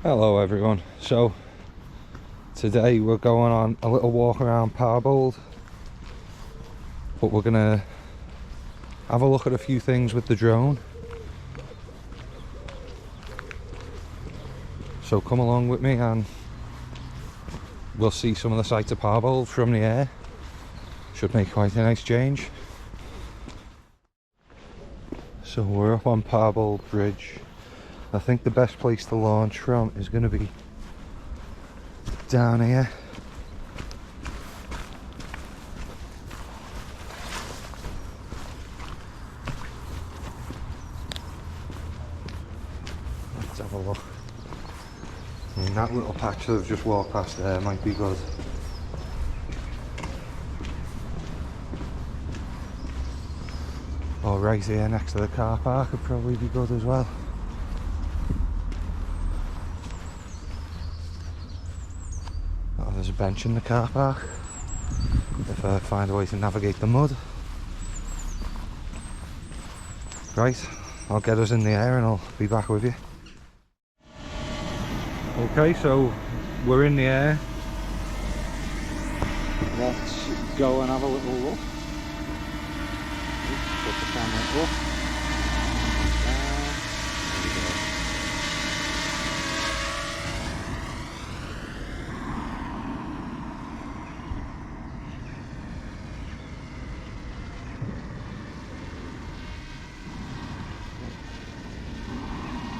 Hello everyone. So today we're going on a little walk around Parbold, but we're gonna have a look at a few things with the drone. So come along with me and we'll see some of the sights of Parbold from the air. Should make quite a nice change. So we're up on Parbold Bridge. I think the best place to launch from is going to be down here. Let's have a look. I mean, that little patch that I've just walked past there might be good. Or right here next to the car park would probably be good as well. Oh, there's a bench in the car park if I find a way to navigate the mud. Right, I'll get us in the air and I'll be back with you. Okay, so we're in the air. Let's go and have a little look. Put the camera up.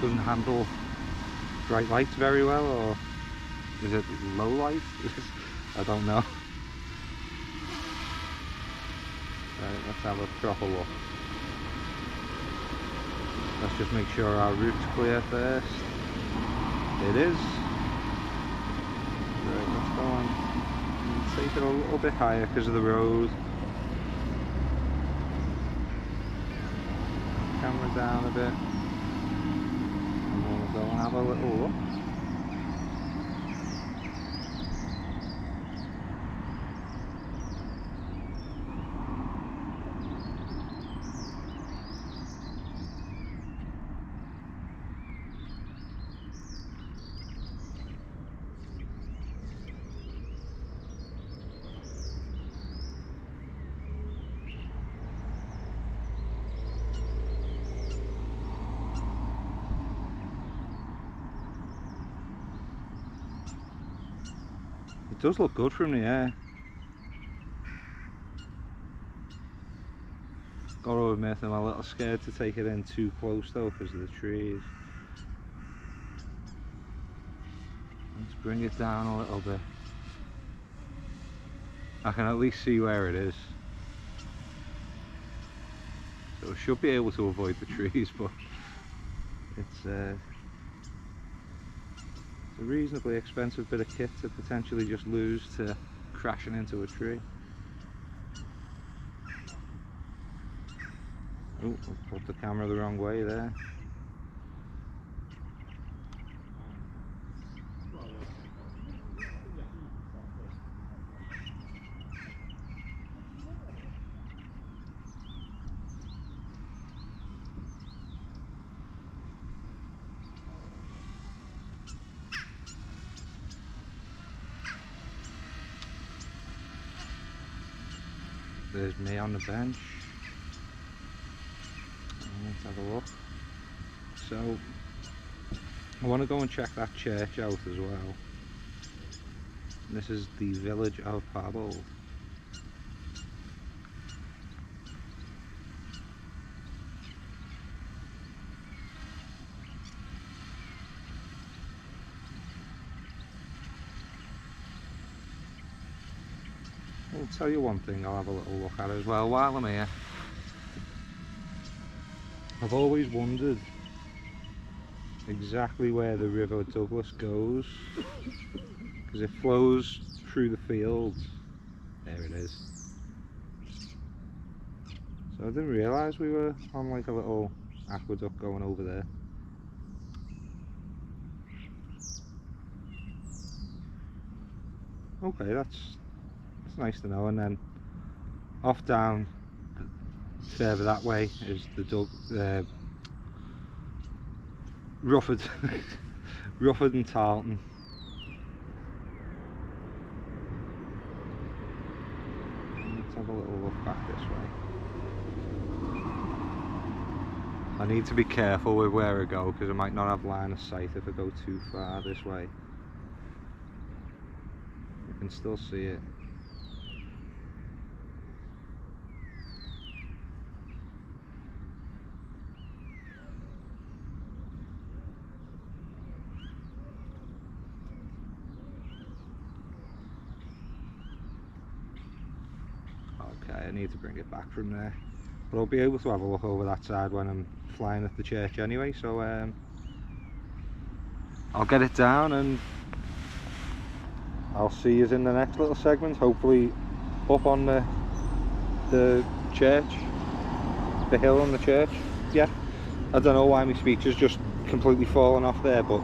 Doesn't handle bright lights very well, or is it low light? I don't know. Right, let's have a proper look. Let's just make sure our route's clear first. It is. Right, let's go on. Take it a little bit higher because of the road. Camera down a bit. Go and have a little look. It does look good from the air. Gotta admit, I'm a little scared to take it in too close though because of the trees. Let's bring it down a little bit. I can at least see where it is. So I should be able to avoid the trees, but it's a reasonably expensive bit of kit to potentially just lose to crashing into a tree. Oh, I've put the camera the wrong way there. There's me on the bench. Let's have a look. So I want to go and check that church out as well. This is the village of Parbold. I'll tell you one thing I'll have a little look at as well while I'm here. I've always wondered exactly where the River Douglas goes, because it flows through the fields. There it is. So I didn't realise we were on like a little aqueduct going over there. Okay, that's nice to know. And then off down further that way is the Rufford rougher than tartan. Let's have a little look back this way. I need to be careful with where I go because I might not have line of sight if I go too far this way. I can still see it. Okay, I need to bring it back from there. But I'll be able to have a look over that side when I'm flying at the church anyway, so I'll get it down and I'll see you in the next little segment, hopefully up on the church, the hill on the church. Yeah, I don't know why my speech has just completely fallen off there, but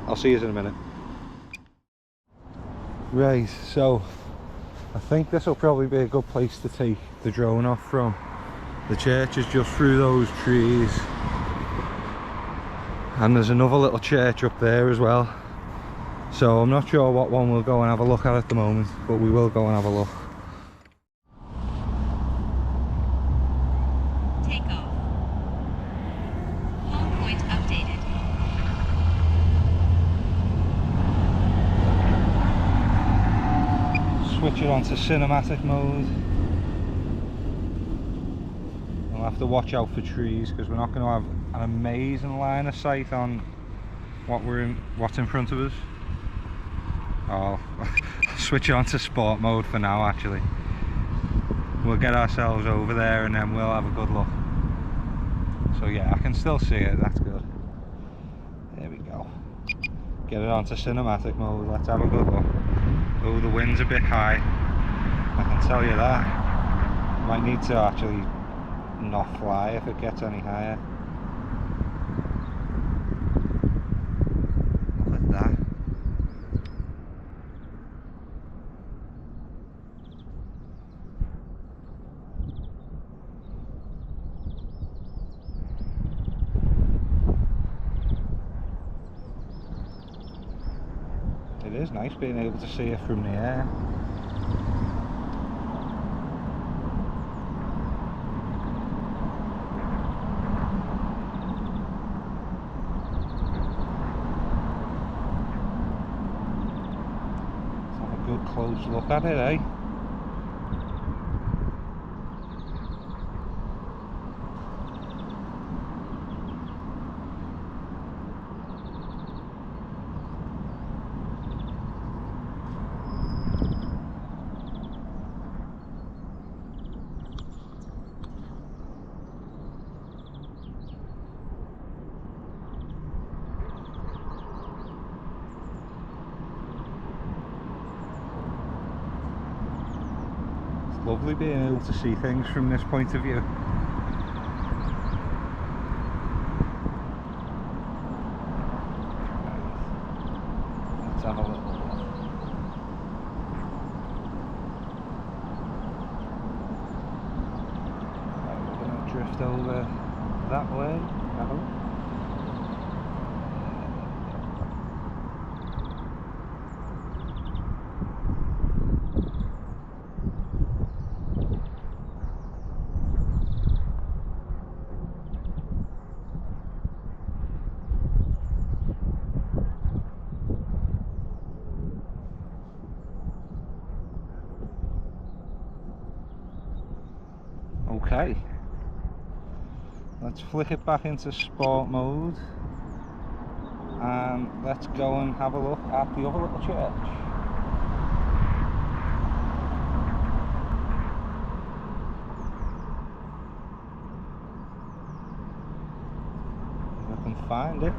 I'll see you in a minute. Right, so I think this will probably be a good place to take the drone off from. The church is just through those trees, and there's another little church up there as well. So I'm not sure what one we'll go and have a look at the moment, but we will go and have a look. Takeoff. Home point updated. Switch it onto cinematic mode. We'll have to watch out for trees because we're not going to have an amazing line of sight on what's in front of us. Oh, I'll switch it on to sport mode for now actually. We'll get ourselves over there and then we'll have a good look. So yeah, I can still see it, that's good. There we go. Get it onto cinematic mode, let's have a good look. Oh, the wind's a bit high, I can tell you that. Might need to actually not fly if it gets any higher. Look at that. It is nice being able to see it from the air. Let's have a good close look at it, eh? Lovely being able to see things from this point of view. Let's have a little look. Right, we're going to drift over that way, I hope. Okay, let's flick it back into sport mode and let's go and have a look at the other little church. If I can find it.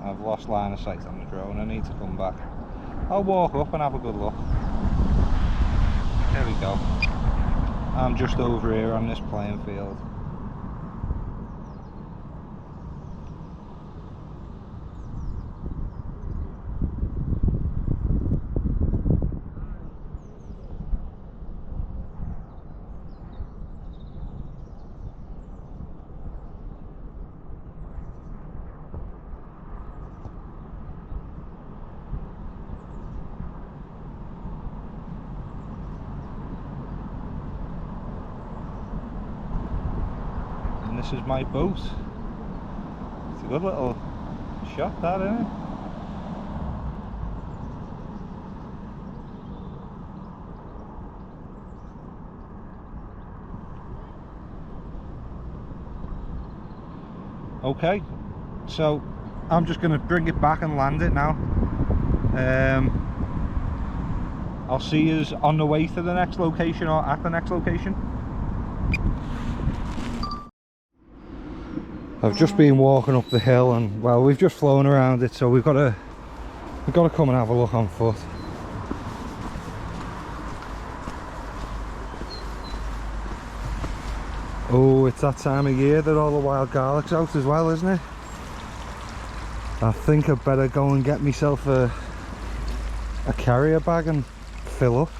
I've lost line of sight on the drone, I need to come back. I'll walk up and have a good look. There we go. I'm just over here on this playing field. is my boat. It's a good little shot, that, isn't it? Okay, so I'm just going to bring it back and land it now. I'll see you on the way to the next location or at the next location. I've just been walking up the hill and, well, we've just flown around it, so we've got to come and have a look on foot. Oh, it's that time of year that all the wild garlic's out as well, isn't it? I think I'd better go and get myself a carrier bag and fill up.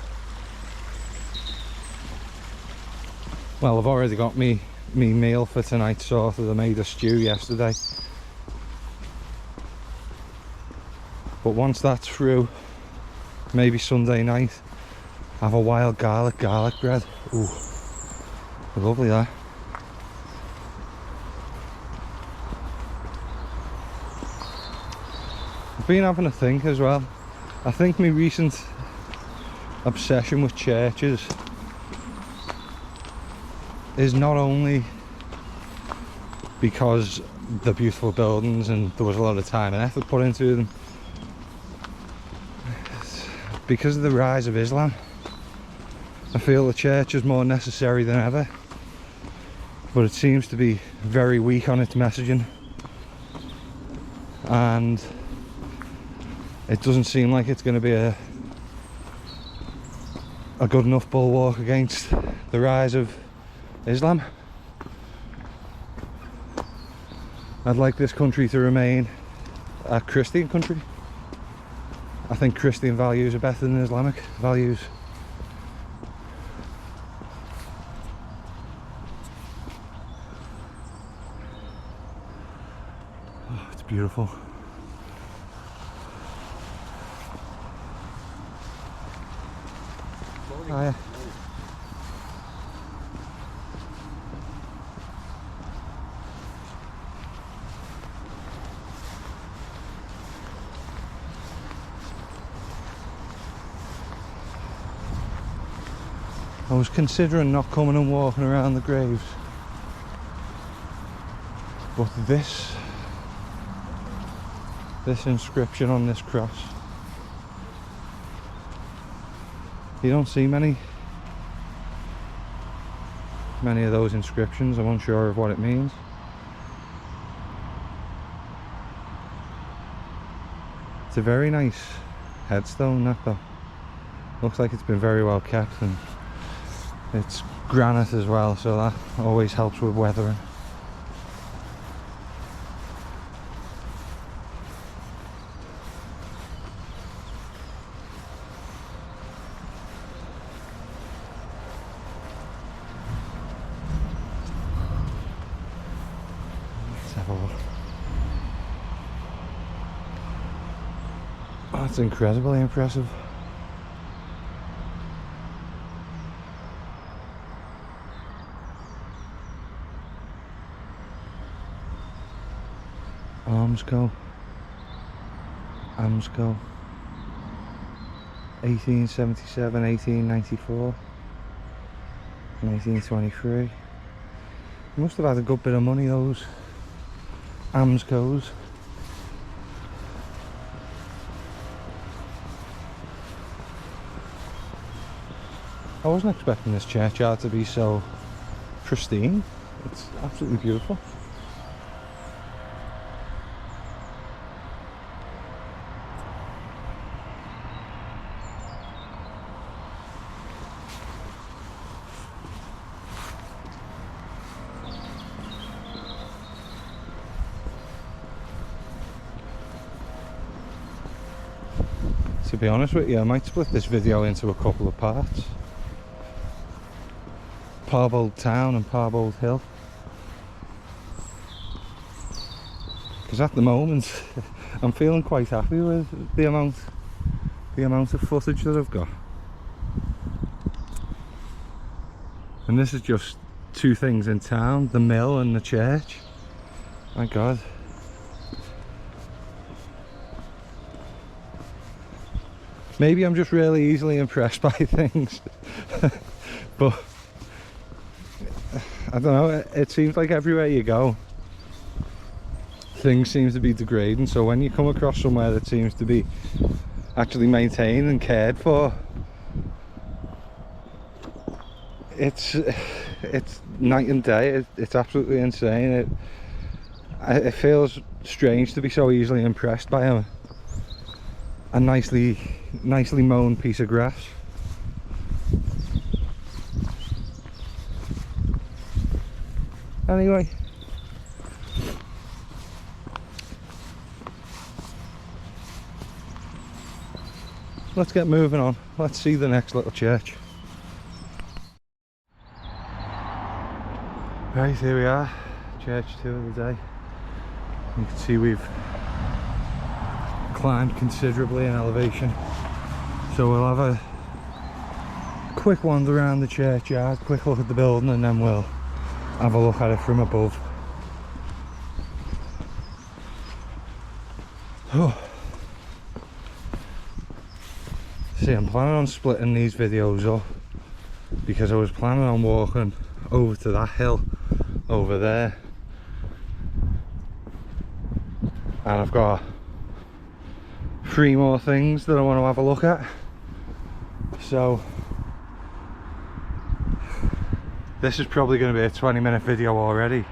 Well, I've already got me meal for tonight sorted. I made a stew yesterday. But once that's through, maybe Sunday night, have a wild garlic bread. Ooh, lovely that. I've been having a think as well. I think my recent obsession with churches is not only because they're beautiful buildings and there was a lot of time and effort put into them, it's because of the rise of Islam. I feel the church is more necessary than ever, but it seems to be very weak on its messaging, and it doesn't seem like it's going to be a good enough bulwark against the rise of Islam. I'd like this country to remain a Christian country. I think Christian values are better than Islamic values. Oh, it's beautiful. Hiya. I was considering not coming and walking around the graves, but this inscription on this cross, you don't see many of those inscriptions. I'm unsure of what it means. It's a very nice headstone, that though. Looks like it's been very well kept, and it's granite as well, so that always helps with weathering. Let's have a look. That's incredibly impressive. Amsco, 1877, 1894, 1923. Must have had a good bit of money, those Amscos. I wasn't expecting this churchyard to be so pristine. It's absolutely beautiful. To be honest with you, I might split this video into a couple of parts. Parbold Town and Parbold Hill. Because at the moment, I'm feeling quite happy with the amount of footage that I've got. And this is just two things in town, the mill and the church. My God. Maybe I'm just really easily impressed by things. But I don't know, it seems like everywhere you go things seem to be degrading, so when you come across somewhere that seems to be actually maintained and cared for, it's night and day. It's absolutely insane. It feels strange to be so easily impressed by a nicely mown piece of grass. Anyway, let's get moving on. Let's see the next little church. Right, here we are, church 2 of the day. You can see we've climbed considerably in elevation, so we'll have a quick wander around the churchyard, quick look at the building, and then we'll have a look at it from above. Oh. See, I'm planning on splitting these videos up because I was planning on walking over to that hill over there, and I've got 3 more things that I want to have a look at. So this is probably going to be a 20-minute video already.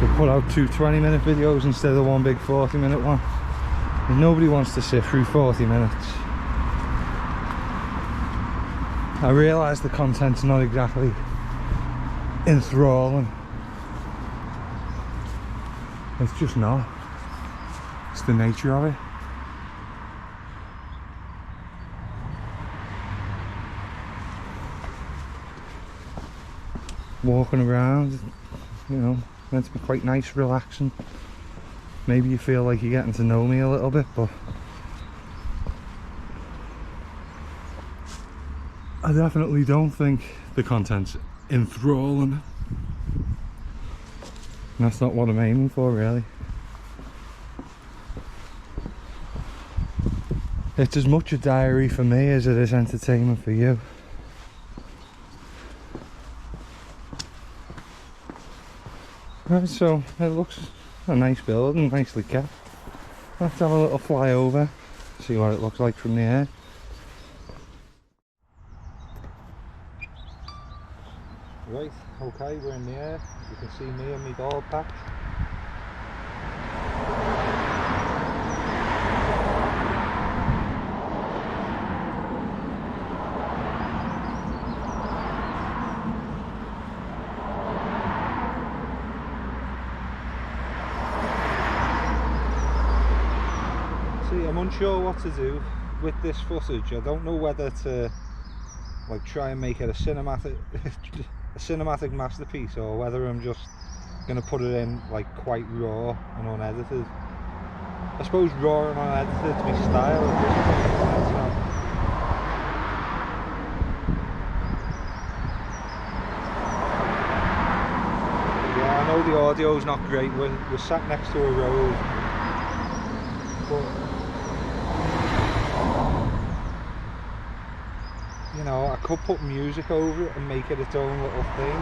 We'll put out 2 20-minute videos instead of one big 40-minute one. And nobody wants to sit through 40 minutes. I realise the content's not exactly enthralling. It's just not. It's the nature of it. Walking around, you know, meant to be quite nice, relaxing. Maybe you feel like you're getting to know me a little bit, but I definitely don't think the content's enthralling. And that's not what I'm aiming for, really. It's as much a diary for me as it is entertainment for you. Right, so it looks a nice building, nicely kept. Let's have a little fly over, see what it looks like from the air. Right, okay, we're in the air. You can see me and my ball patch. See, I'm unsure what to do with this footage. I don't know whether to like try and make it a cinematic masterpiece, or whether I'm just gonna put it in like quite raw and unedited. I suppose raw and unedited is my style at this point. Yeah, I know the audio's not great. We're sat next to a road, but you know, I could put music over it and make it its own little thing,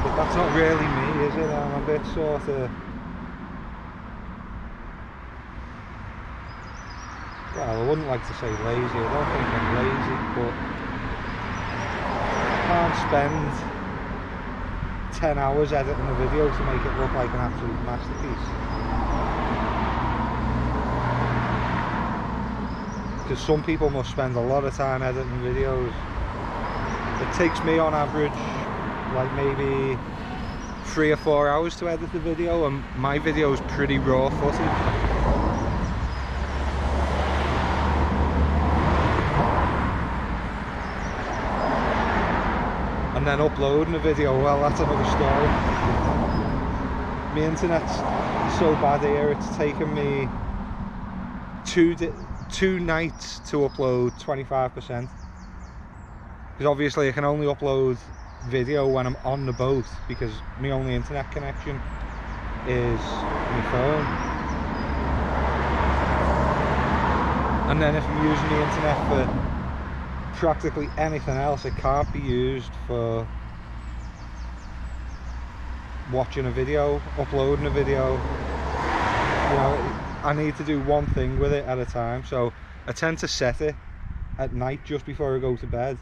but that's not really me, is it? I'm a bit sort of, well, I wouldn't like to say lazy. I don't think I'm lazy, but I can't spend 10 hours editing a video to make it look like an absolute masterpiece. Because some people must spend a lot of time editing videos. It takes me on average like maybe 3 or 4 hours to edit the video, and my video is pretty raw footage. And then uploading a video, well, that's another story. My internet's so bad here, it's taken me two nights to upload 25%, because obviously I can only upload video when I'm on the boat, because my only internet connection is my phone, and then if I'm using the internet for practically anything else, it can't be used for watching a video, uploading a video. You know, I need to do one thing with it at a time, so I tend to set it at night just before I go to bed,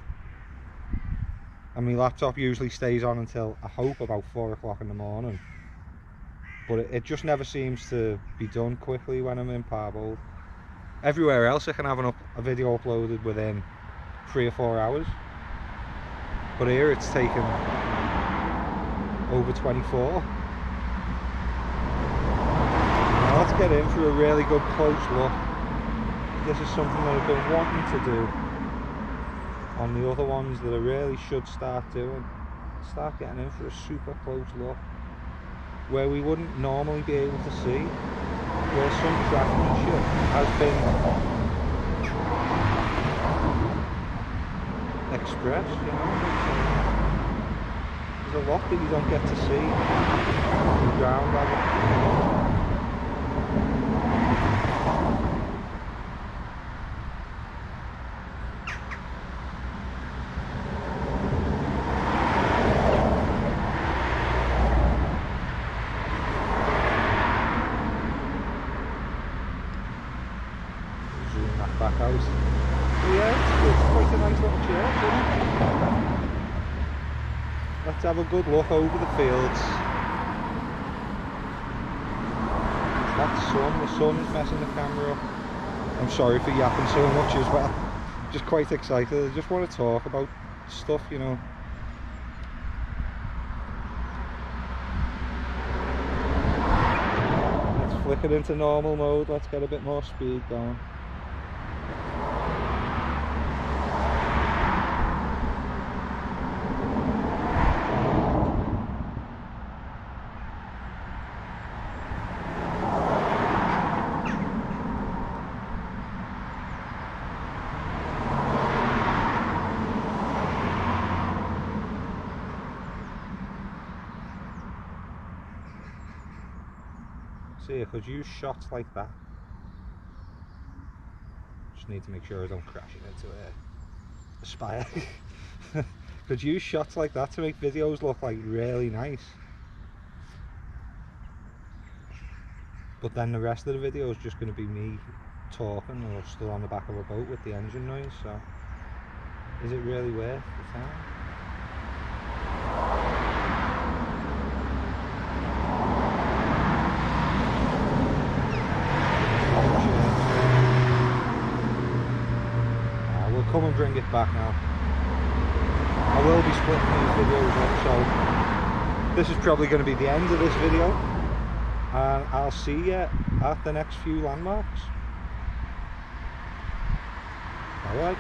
and my laptop usually stays on until, I hope, about 4 o'clock in the morning, but it just never seems to be done quickly when I'm in Parbold. Everywhere else I can have a video uploaded within 3 or 4 hours, but here it's taken over 24. Now let's get in for a really good close look. This is something that I've been wanting to do on the other ones that I really should start doing. Start getting in for a super close look where we wouldn't normally be able to see, where some craftsmanship has been expressed, you know. There's a lot that you don't get to see on the ground level. Zoom that back out. Yeah, it's quite a nice little church, isn't it? Let's have a good look over the fields. That sun is messing the camera up. I'm sorry for yapping so much as well. I'm just quite excited. I just want to talk about stuff, you know. Let's flick it into normal mode. Let's get a bit more speed going. See, I could use shots like that. Just need to make sure I don't crash it into a spire. Could use shots like that to make videos look like really nice. But then the rest of the video is just going to be me talking or still on the back of a boat with the engine noise, so is it really worth the time? We'll come and bring it back now. I will be splitting these videos up, so this is probably going to be the end of this video, and I'll see you at the next few landmarks. Alright.